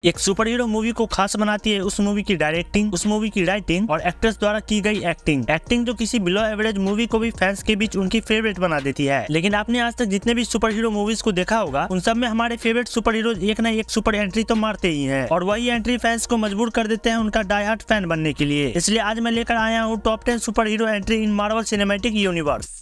एक super hero movie को खास बनाती है उस मूवी की डायरेक्टिंग, उस मूवी की राइटिंग और एक्टर्स द्वारा की गई एक्टिंग जो किसी बिलो एवरेज मूवी को भी फैंस के बीच उनकी फेवरेट बना देती है। लेकिन आपने आज तक जितने भी सुपर हीरो मूवीज को देखा होगा उन सब में हमारे फेवरेट सुपर हीरो एक ना एक सुपर एंट्री तो मारते ही हैं और वही एंट्री फैंस को मजबूर कर देते हैं उनका डाई हार्ड फैन बनने के लिए। इसलिए आज मैं लेकर आया हूँ top 10 super hero entry in Marvel cinematic universe.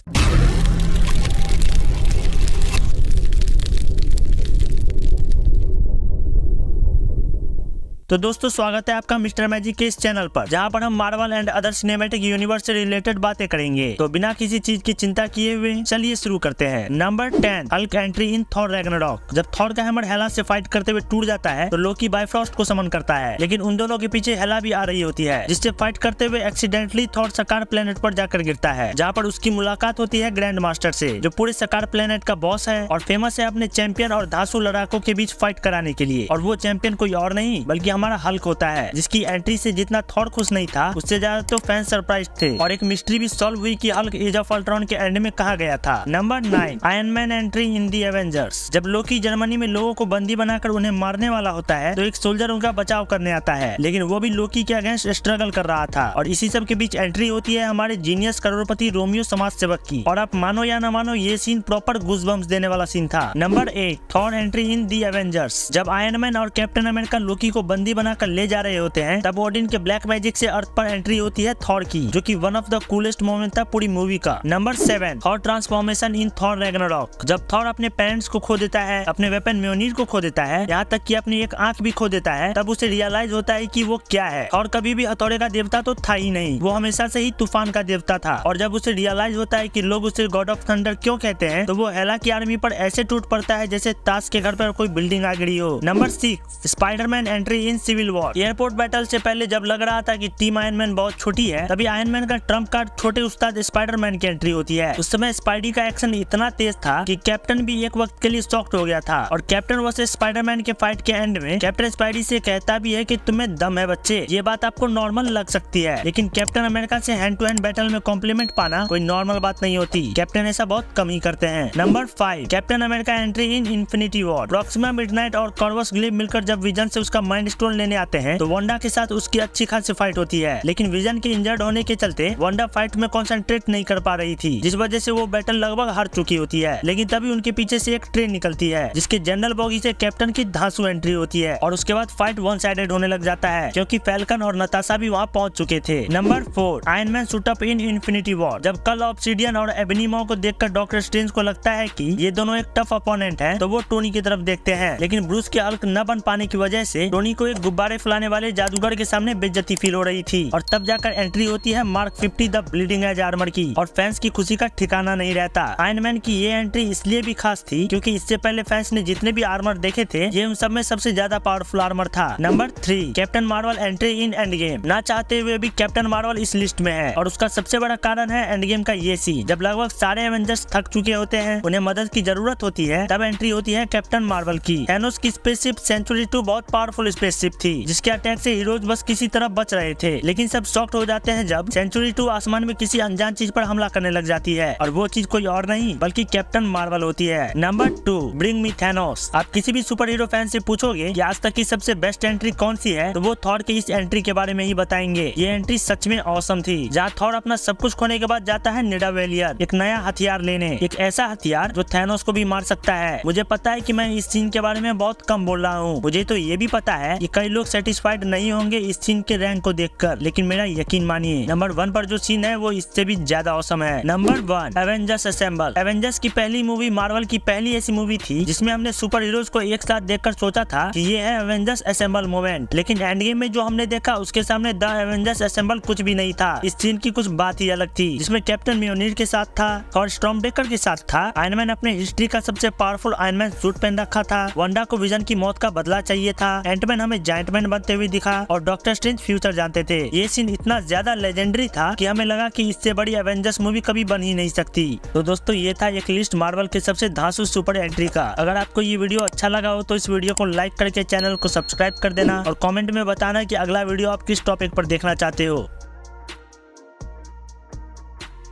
तो दोस्तों स्वागत है आपका मिस्टर मैजिक के इस चैनल पर, जहां पर हम Marvel and other cinematic universe से रिलेटेड बातें करेंगे। तो बिना किसी चीज की चिंता किए हुए चलिए शुरू करते हैं। Number 10, Hulk entry in Thor Ragnarok. जब थॉर का हैमर हेला से फाइट करते हुए टूट जाता है तो लोकी बाइफ्रॉस्ट को समन करता है, लेकिन उन दोनों के पीछे हेला भी आ रही होती है, जिससे फाइट करते हुए एक्सीडेंटली थॉर सकार प्लेनेट पर जाकर गिरता है, जहाँ पर उसकी मुलाकात होती है ग्रैंड मास्टर से, जो पूरे सकार प्लेनेट का बॉस है और फेमस है अपने चैंपियन और धांसू लड़ाकों के बीच फाइट कराने के लिए। और वो चैंपियन कोई और नहीं बल्कि हमारा हल्क होता है, जिसकी एंट्री से जितना थॉर खुश नहीं था उससे ज्यादा तो फैन सरप्राइज थे और एक मिस्ट्री भी सॉल्व हुई कि हल्क एज ऑफ अल्ट्रॉन के एंड में कहा गया था। Number 9, iron man entry in the Avengers. जब लोकी जर्मनी में लोगों को बंदी बनाकर उन्हें मारने वाला होता है तो एक सोल्जर उनका बचाव करने आता है, लेकिन वो भी लोकी के अगेंस्ट स्ट्रगल कर रहा था और इसी सब के बीच एंट्री होती है हमारे जीनियस करोड़पति रोमियो समाज सेवक की। और आप मानो या न मानो ये सीन प्रॉपर गूज़बम्प्स देने वाला सीन था। Number 8, Thor entry in the Avengers. जब आयरन मैन और कैप्टन अमेरिका लोकी को बंदी बनाकर ले जा रहे होते हैं तब ओडिन के ब्लैक मैजिक से अर्थ पर एंट्री होती है थॉर की, जो कि one of the coolest moment था पूरी मूवी का। Number 7, Thor transformation in Thor Ragnarok. जब थॉर अपने पेरेंट्स को खो देता है, अपने वेपन म्योनिर को खो देता है, यहाँ तक कि अपनी एक आंख भी खो देता है, तब उसे रियलाइज होता है कि वो क्या है। थॉर कभी भी हथौड़े का देवता तो था ही नहीं, वो हमेशा से ही तूफान का देवता था। और जब उसे रियलाइज होता है कि लोग उसे गॉड ऑफ थंडर क्यों कहते हैं, तो वो हेला की आर्मी पर ऐसे टूट पड़ता है जैसे ताश के घर पर कोई बिल्डिंग आ गिरी हो। Number 6, Spiderman entry in civil war. Airport battle से पहले जब लग रहा था कि टीम आयरन मैन बहुत छोटी है, तभी आयरन मैन का ट्रम्प कार्ड छोटे उस्ताद स्पाइडरमैन की एंट्री होती है। उस समय स्पाइडी का एक्शन इतना तेज था कि कैप्टन भी एक वक्त के लिए शॉक्ड हो गया था और कैप्टन वर्सेस स्पाइडरमैन के फाइट के एंड में कैप्टन स्पाइडी से कहता भी है कि तुम्हें दम है बच्चे। ये बात आपको नॉर्मल लग सकती है, लेकिन कैप्टन अमेरिका से हैंड टू हैंड बैटल में कॉम्प्लीमेंट पाना कोई नॉर्मल बात नहीं होती। कैप्टन ऐसा बहुत कम ही करते हैं। Number 5, captain America entry in infinity war. Proxima midnight और कॉर्वस ग्लेब मिलकर जब विजन से उसका माइंड स्टोन लेने आते हैं तो वांडा के साथ उसकी अच्छी खासी फाइट होती है, लेकिन विजन के इंजर्ड होने के चलते वांडा फाइट में कंसंट्रेट नहीं कर पा रही थी, जिस वजह से वो बैटल लगभग हार चुकी होती है। लेकिन तभी उनके पीछे से एक ट्रेन निकलती है जिसके जनरल बॉगी से कैप्टन की धांसू एंट्री होती है और उसके बाद फाइट वन साइडेड होने लग जाता है, क्योंकि फैल्कन और नताशा भी वहाँ पहुंच चुके थे। Number 4, iron man suit up in infinity war. जब कल ऑब्सिडियन और एबनी मॉ को देखकर डॉक्टर स्ट्रेंज को लगता है कि ये दोनों एक टफ अपोनेंट हैं, तो वो टोनी की तरफ देखते हैं, लेकिन ब्रूस के हल्क न बन पाने की वजह से टोनी को एक गुब्बारे फैलाने वाले जादूगर के सामने बेइज्जती फील हो रही थी। और तब जाकर एंट्री होती है Mark 50 the bleeding edge armour की और फैंस की खुशी का ठिकाना नहीं रहता। आयरन मैन की ये एंट्री इसलिए भी खास थी क्योंकि इससे पहले फैंस ने जितने भी आर्मर देखे थे ये उन सब में सबसे ज्यादा पावरफुल आर्मर था। Number 3, captain Marvel entry in end game. ना चाहते हुए भी कैप्टन मार्वल इस लिस्ट में है और उसका सबसे बड़ा कारण है एंड गेम का ये सीन। जब लगभग सारे एवेंजर्स थक चुके होते हैं, उन्हें मदद की जरूरत होती है, तब एंट्री होती है कैप्टन मार्वल की। थैनोस की स्पेसशिप सेंचुरी 2 बहुत पावरफुल स्पेसशिप थी, जिसके अटैक से हीरोज बस किसी तरह बच रहे थे, लेकिन सब शॉक्ड हो जाते हैं जब सेंचुरी 2 आसमान में किसी अनजान चीज पर हमला करने लग जाती है और वो चीज कोई और नहीं बल्कि कैप्टन मार्वल होती है। Number 2, bring me Thanos. आप किसी भी सुपर हीरो फैन से पूछोगे कि आज तक की सबसे बेस्ट एंट्री कौन सी है, तो वो थॉर की इस एंट्री के बारे में ही बताएंगे। ये एंट्री सच में ऑसम थी, जहाँ थॉर अपना सब कुछ खोने के बाद जाता है निडावेलियर, एक नया हथियार लेने, एक ऐसा हथियार जो थैनोस को भी मार सकता है। मुझे पता है कि मैं इस सीन के बारे में बहुत कम बोल रहा हूँ, मुझे तो ये भी पता है कि कई लोग सेटिस्फाइड नहीं होंगे इस सीन के रैंक को देखकर, लेकिन मेरा यकीन मानिए नंबर 1 पर जो सीन है वो इससे भी ज्यादा औसम है। Number 1, Avengers assemble. एवेंजर्स की पहली मूवी मार्वल की पहली ऐसी मूवी थी जिसमें हमने सुपर हीरोज को एक साथ देखकर सोचा था कि ये है एवेंजर्स असेंबल मोमेंट, लेकिन एंड गेम में जो हमने देखा उसके सामने द एवेंजर्स असेंबल कुछ भी नहीं था। इस सीन की कुछ बात ही अलग थी, जिसमें कैप्टन म्योनिर के साथ था, थॉर स्टॉर्मब्रेकर के साथ था, आयरन मैन अपने हिस्ट्री का सबसे पावरफुल आयरन मैन सूट पहन रखा था, वांडा को विजन की मौत का बदला चाहिए था, एंटमैन हमें जायंट मैन बनते हुए दिखा और डॉक्टर स्ट्रेंज फ्यूचर जानते थे। ये सीन इतना ज्यादा लेजेंडरी था कि हमें लगा कि इससे बड़ी एवेंजर्स मूवी कभी बन ही नहीं सकती। तो दोस्तों ये था एक लिस्ट मार्वल के सबसे धांसू सुपर एंट्री का। अगर आपको ये वीडियो अच्छा लगा हो तो इस वीडियो को लाइक करके चैनल को सब्सक्राइब कर देना और कमेंट में बताना कि अगला वीडियो आप किस टॉपिक पर देखना चाहते हो।